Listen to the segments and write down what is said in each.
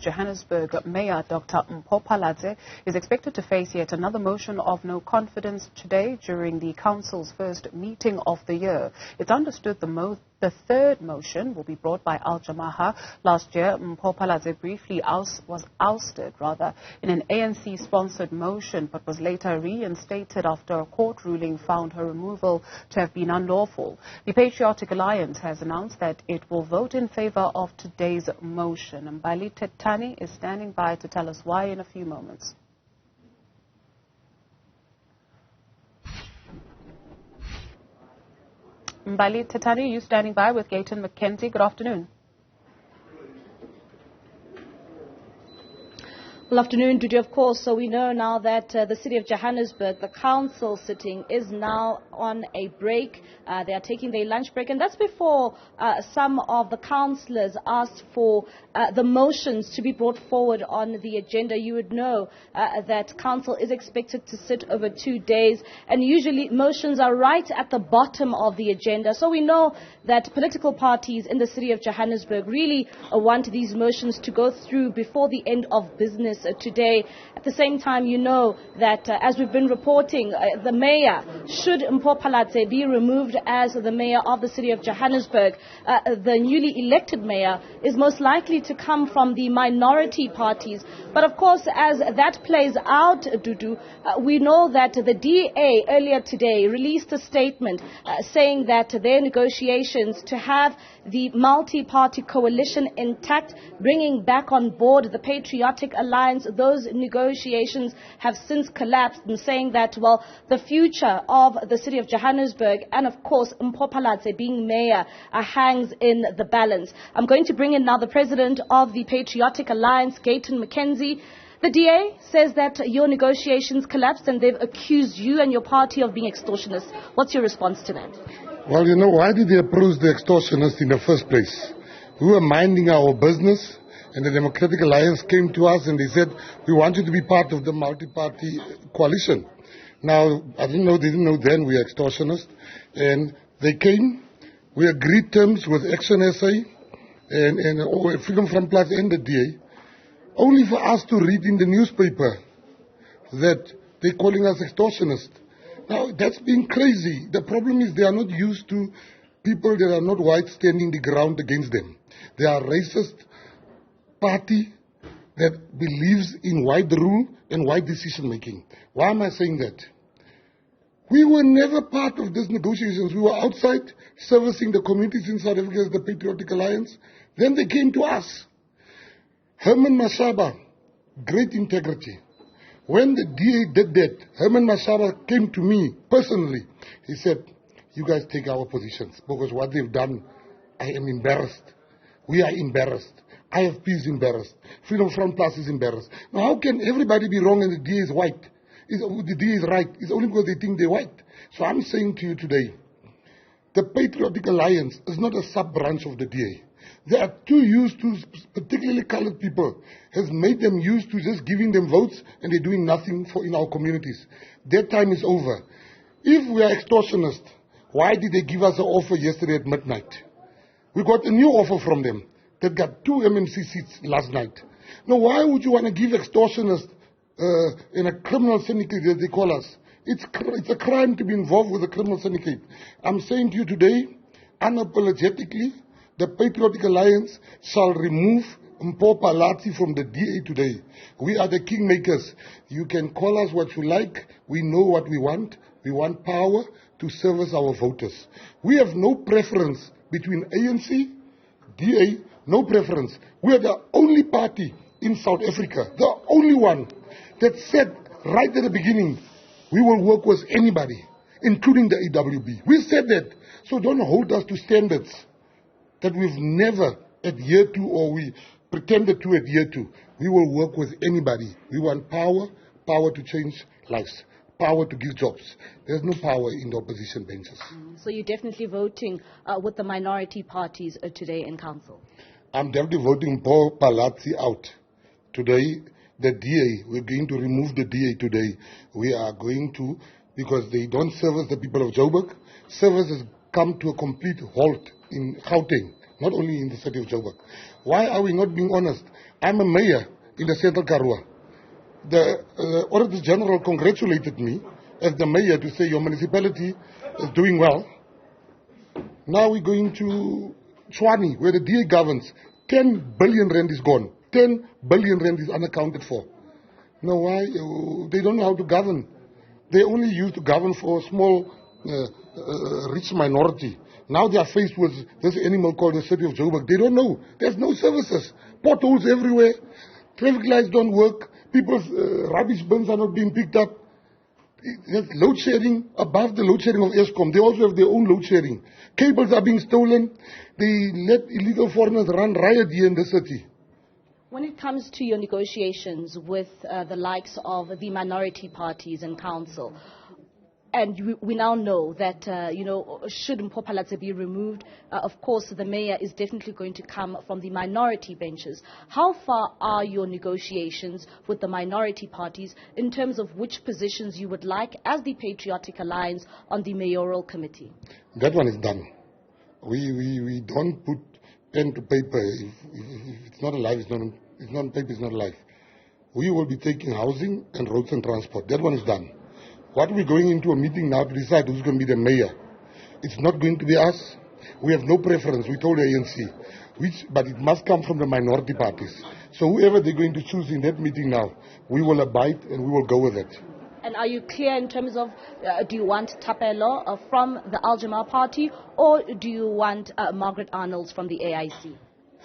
Johannesburg Mayor Dr. Mpho Phalatse is expected to face yet another motion of no confidence today during the council's first meeting of the year. It's understood the third motion will be brought by Jama-ah. Last year, Mpho Phalatse briefly was ousted in an ANC-sponsored motion, but was later reinstated after a court ruling found her removal to have been unlawful. The Patriotic Alliance has announced that it will vote in favour of today's motion. Mbali Thethani is standing by to tell us why in a few moments. Mbali Thethani, you standing by with Gayton McKenzie. Good afternoon. Good afternoon, Dudu, of course. So we know now that the city of Johannesburg, the council sitting, is now on a break. They are taking their lunch break. And that's before some of the councillors asked for the motions to be brought forward on the agenda. You would know that council is expected to sit over 2 days. And usually motions are right at the bottom of the agenda. So we know that political parties in the city of Johannesburg really want these motions to go through before the end of business today. At the same time, you know that as we've been reporting, the mayor, should Mpho Phalatse be removed as the mayor of the city of Johannesburg, the newly elected mayor is most likely to come from the minority parties. But of course, as that plays out, Dudu, we know that the DA earlier today released a statement saying that their negotiations to have the multi-party coalition intact, bringing back on board the Patriotic Alliance, those negotiations have since collapsed, and saying that, well, the future of the city of Johannesburg and, of course, Mpho Phalatse being mayor hangs in the balance. I'm going to bring in now the president of the Patriotic Alliance, Gayton McKenzie. The DA says that your negotiations collapsed and they've accused you and your party of being extortionists. What's your response to that? Well, you know, why did they approach the extortionists in the first place? We were minding our business. And the Democratic Alliance came to us and they said, we want you to be part of the multi-party coalition. Now, they didn't know then we were extortionists. And they came, we agreed terms with Action SA and Freedom Front Plus and the DA, only for us to read in the newspaper that they're calling us extortionists. Now, that's being crazy. The problem is they are not used to people that are not white standing the ground against them. They are racist party that believes in white rule and white decision making. Why am I saying that? We were never part of these negotiations. We were outside servicing the communities in South Africa as the Patriotic Alliance. Then they came to us. Herman Mashaba, great integrity. When the DA did that, Herman Mashaba came to me personally. He said, you guys take our positions because what they've done, I am embarrassed. We are embarrassed. IFP is embarrassed. Freedom Front Plus is embarrassed. Now, how can everybody be wrong and the DA is white? The DA is right. It's only because they think they're white. So I'm saying to you today, the Patriotic Alliance is not a sub-branch of the DA. They are too used to, particularly colored people, has made them used to just giving them votes and they're doing nothing in our communities. Their time is over. If we are extortionists, why did they give us an offer yesterday at midnight? We got a new offer from them that got 2 MMC seats last night. Now, why would you want to give extortionists in a criminal syndicate, as they call us? It's a crime to be involved with a criminal syndicate. I'm saying to you today, unapologetically, the Patriotic Alliance shall remove Mpho Phalatse from the DA today. We are the kingmakers. You can call us what you like. We know what we want. We want power to service our voters. We have no preference between ANC, DA, no preference. We are the only party in South Africa, the only one that said right at the beginning, we will work with anybody, including the AWB. We said that. So don't hold us to standards that we've never adhered to or we pretended to adhere to. We will work with anybody. We want power, power to change lives, power to give jobs. There's no power in the opposition benches. So you're definitely voting with the minority parties today in council? I'm definitely voting Mpho Phalatse out. Today, the DA, we're going to remove the DA today. We are going to, because they don't service the people of Joburg. Service has come to a complete halt in Gauteng, not only in the city of Joburg. Why are we not being honest? I'm a mayor in the Central Karoo. The Auditor General congratulated me as the mayor to say your municipality is doing well. Now we're going to Tshwane, where the DA governs. 10 billion rand is gone. 10 billion rand is unaccounted for. Now why? They don't know how to govern. They only used to govern for a small, rich minority. Now they are faced with this animal called the city of Joburg. They don't know. There's no services. Potholes everywhere. Traffic lights don't work. People's rubbish bins are not being picked up. There's load shedding above the load shedding of Eskom. They also have their own load shedding. Cables are being stolen. They let illegal foreigners run riot here in the city. When it comes to your negotiations with the likes of the minority parties and council, and we now know that, should Mpho Phalatse be removed, of course, the mayor is definitely going to come from the minority benches. How far are your negotiations with the minority parties in terms of which positions you would like as the Patriotic Alliance on the mayoral committee? That one is done. We don't put pen to paper. If it's not alive, it's not on paper, it's not alive. We will be taking housing and roads and transport. That one is done. What we're going into a meeting now to decide who's going to be the mayor. It's not going to be us. We have no preference. We told the ANC. But it must come from the minority parties. So whoever they're going to choose in that meeting now, we will abide and we will go with it. And are you clear in terms of, do you want Thapelo from the Jama-ah party, or do you want Margaret Arnolds from the AIC?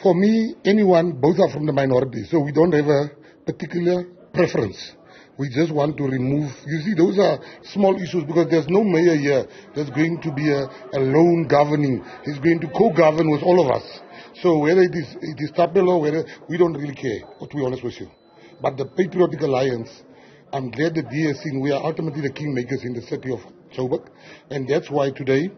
For me, anyone, both are from the minority. So we don't have a particular preference. We just want to remove, you see, those are small issues because there's no mayor here that's going to be a lone governing. He's going to co-govern with all of us. So whether it is Thapelo, whether, we don't really care, to be honest with you. But the Patriotic Alliance, I'm glad the DA has seen we are ultimately the kingmakers in the city of Joburg. And that's why today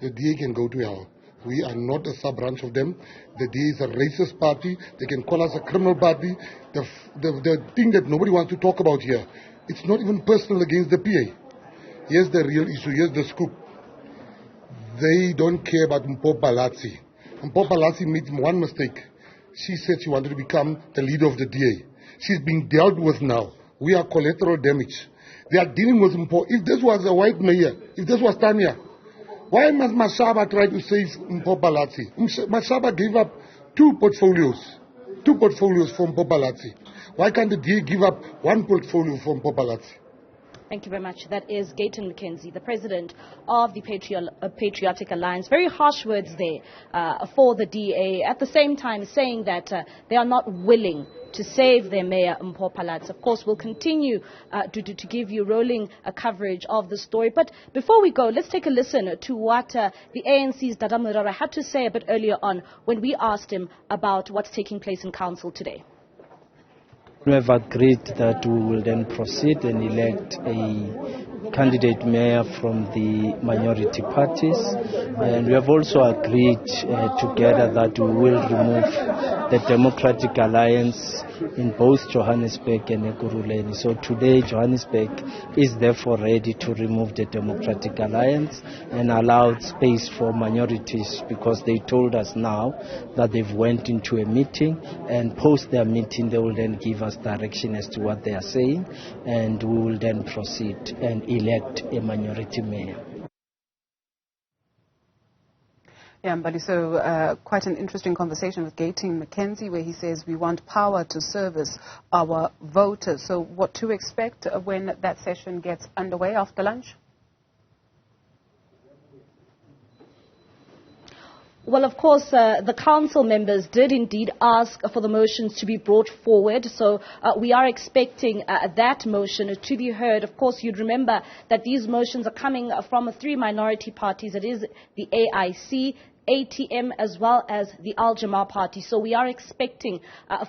the DA can go to hell. We are not a sub-branch of them. The DA is a racist party. They can call us a criminal party. The thing that nobody wants to talk about here, it's not even personal against the PA. Here's the real issue. Here's the scoop. They don't care about Mpho Phalatse. Mpho Phalatse made one mistake. She said she wanted to become the leader of the DA. She's being dealt with now. We are collateral damage. They are dealing with Mpho. If this was a white mayor, if this was Tanya, why must Mashaba try to save Mpho Phalatse? Mashaba gave up two portfolios for Mpho Phalatse. Why can't the DA give up one portfolio for Mpho Phalatse? Thank you very much. That is Gayton McKenzie, the president of the Patriotic Alliance. Very harsh words there for the DA. At the same time, saying that they are not willing to save their mayor, Mpho Phalatse. Of course, we'll continue to give you rolling coverage of the story. But before we go, let's take a listen to what the ANC's Dada Murara had to say a bit earlier on when we asked him about what's taking place in council today. We have agreed that we will then proceed and elect a candidate mayor from the minority parties, and we have also agreed together that we will remove the Democratic Alliance in both Johannesburg and Ekurhuleni. So today Johannesburg is therefore ready to remove the Democratic Alliance and allow space for minorities, because they told us now that they've went into a meeting, and post their meeting they will then give us direction as to what they are saying, and we will then proceed and elect a minority mayor. Yeah, Mbali, so quite an interesting conversation with Gayton McKenzie, where he says we want power to service our voters. So what to expect when that session gets underway after lunch? Well, of course, the council members did indeed ask for the motions to be brought forward. So we are expecting that motion to be heard. Of course, you'd remember that these motions are coming from three minority parties. It is the AIC, ATM, as well as the Jama-ah party. So we are expecting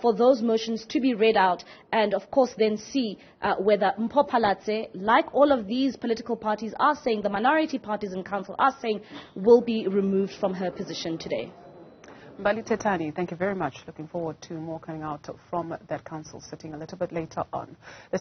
for those motions to be read out, and of course then see whether Mpho Phalatse, like all of these political parties are saying, the minority parties in council are saying, will be removed from her position today. Mbali, Thethani, thank you very much. Looking forward to more coming out from that council sitting a little bit later on.